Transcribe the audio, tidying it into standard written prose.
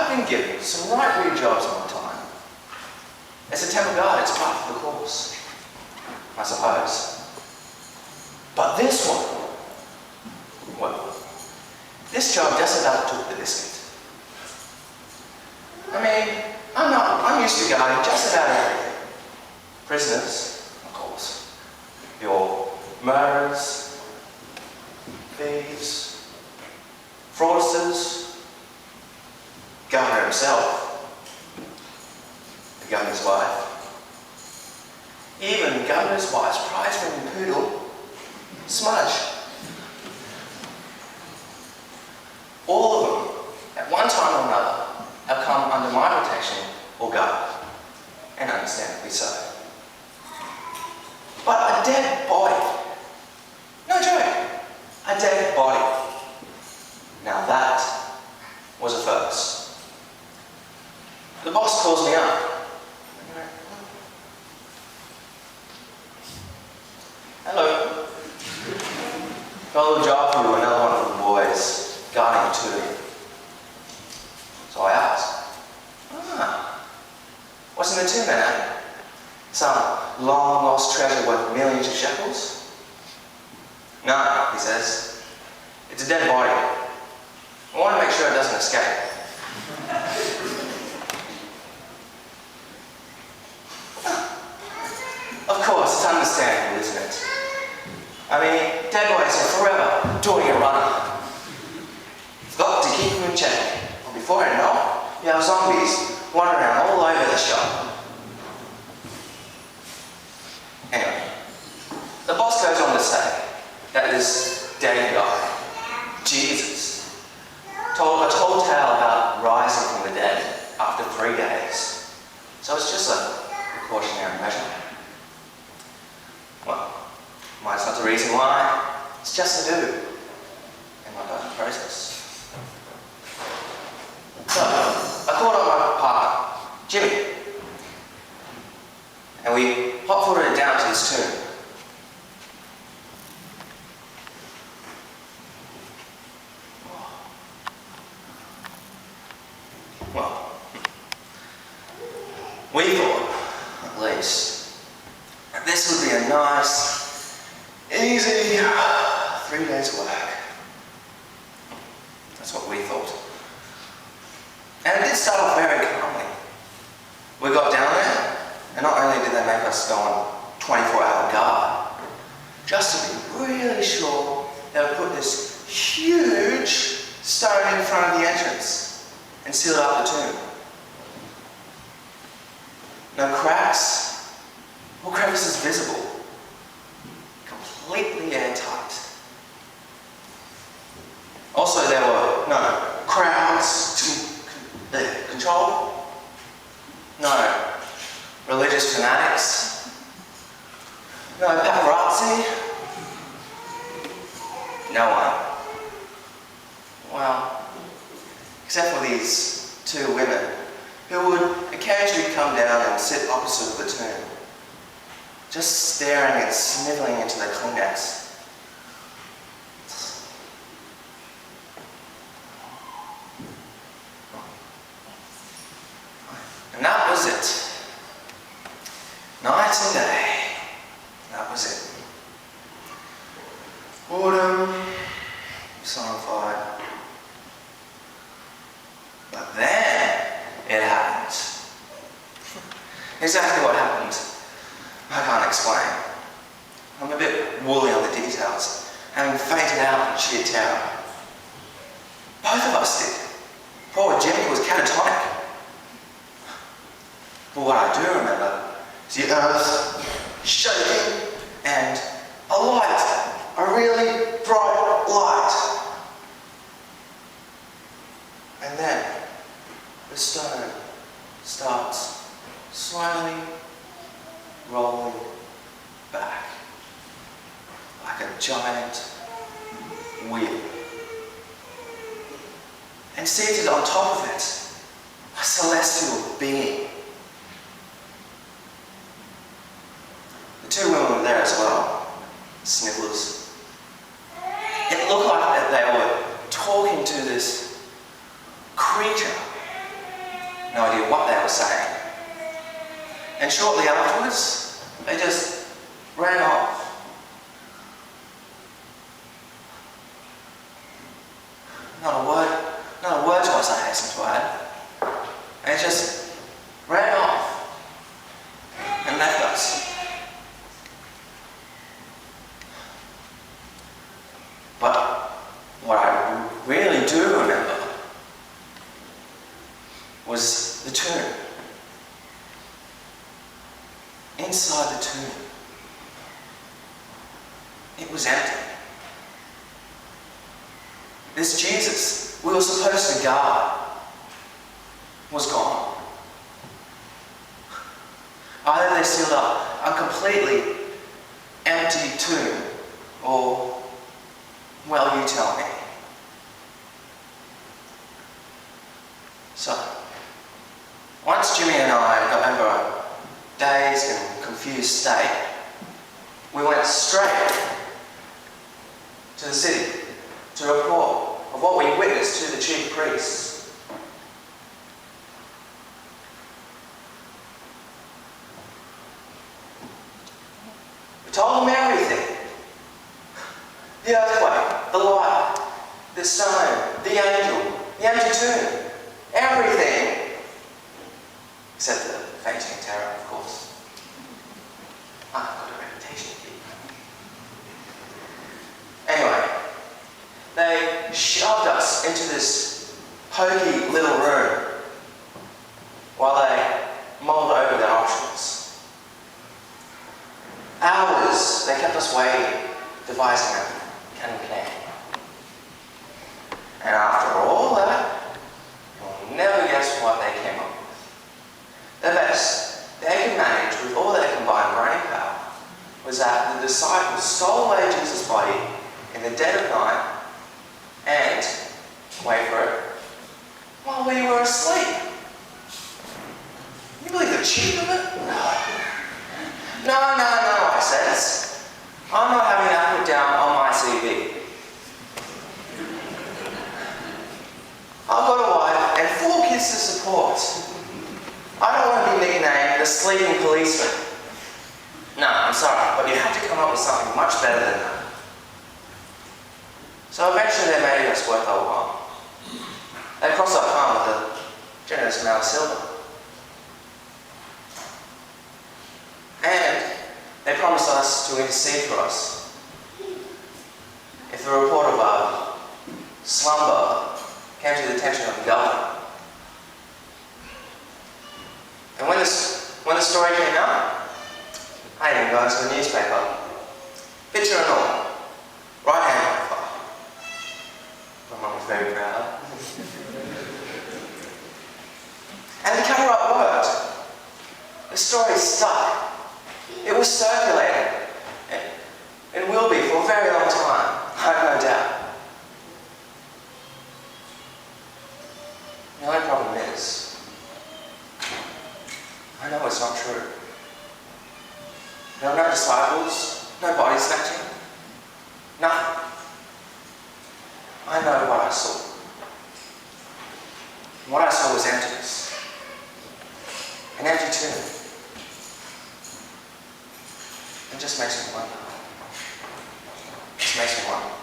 I've been given some right weird jobs all the time. As a temple guard, it's part of the course, I suppose. But this one, well, this job just about took the biscuit. I mean, I'm used to guarding just about everything. Prisoners, of course. Your murderers, thieves, fraudsters, governor himself, the governor's wife, even the governor's wife's prize-winning poodle, Smudge. All of them, at one time or another, have come under my protection or guard, and understandably so. But a dead body, no joke, a dead body. Now that was a first. The boss calls me up. Hello. Got a little job for you, another one for the boys, guarding a tomb. So I asked, what's in the tomb then, eh? Some long-lost treasure worth millions of shekels? No, he says. It's a dead body. I want to make sure it doesn't escape. Of course, it's understandable, isn't it? I mean, dead bodies are forever doing a runner. You've got to keep them in check. Or before I know it, you have zombies wandering around all over the shop. Anyway, the boss goes on to say that this dead guy, Jesus, told a tall tale about rising from the dead after 3 days. So it's just a precautionary measure. Well, mine's not the reason why, it's just a do in my budget process. So, I called up my partner, Jimmy, and we hot-footed it down to this tomb. Well, we thought, at least, that this would be a nice, easy 3 days of work. That's what we thought. And it did start off very calmly. We got down there, and not only did they make us go on 24-hour guard, just to be really sure, they would put this huge stone in front of the entrance and seal up the tomb. No cracks or crevices visible. Completely airtight. Also, there were no crowds to control, no religious fanatics, no paparazzi, no one. Well, except for these 2 women who would occasionally come down and sit opposite the tomb, just staring and sniveling into their Kleenex. And that was it. Night and day. That was it. Autumn, personified. But then it happened. Exactly what happened, I can't explain. I'm a bit woolly on the details, having fainted out in sheer terror. Both of us did. Poor Jimmy was catatonic. But what I do remember is the earth shaking and a light, a really bright light. And then the stone starts slowly rolling back like a giant wheel. And seated on top of it, a celestial being. The 2 women were there as well, snivelers. It looked like that they were talking to this creature No idea what they were saying. And shortly afterwards, they just ran off. Not a word to us, I hasten to add. They just ran off and left us. But what I really do remember was the tomb. Inside the tomb, it was empty. This Jesus we were supposed to guard was gone. Either they sealed up a completely empty tomb, or, well, you tell me. So, once Jimmy and I got over a dazed and confused state, we went straight to the city to report of what we witnessed to the chief priests. We told them everything. The earthquake, the light, the stone, the angel, the empty tomb, everything. Except the fainting terror, of course. I've got a reputation to keep. Anyway, they shoved us into this poky little room while they mulled over their options. Hours they kept us waiting, devising a cunning plan. And after all that, you'll never guess what they came up with. The best they could manage with all their combined brain power was that the disciples stole away Jesus' body in the dead of night and, wait for it, while we were asleep. You believe the cheek of it? No, I says. I'm not having that put down on my CV. I've got a wife and 4 kids to support. I don't want to be nicknamed the sleeping policeman. No, I'm sorry, but you have to come up with something much better than that. So eventually they made us worth our while. They crossed our palm with a generous amount of silver. And they promised us to intercede for us if the report of our slumber came to the attention of the governor. And when the story came out, I even got into the newspaper. Picture and all. Right hand on fire. My mum was very proud. And the cover-up worked. The story stuck. It was circulating. It will be for a very long time, I have no doubt. The only problem is, I know it's not true. There were no disciples, no body snatching, nothing. I know what I saw. And what I saw was emptiness. An empty tomb. It just makes me wonder. It just makes me wonder.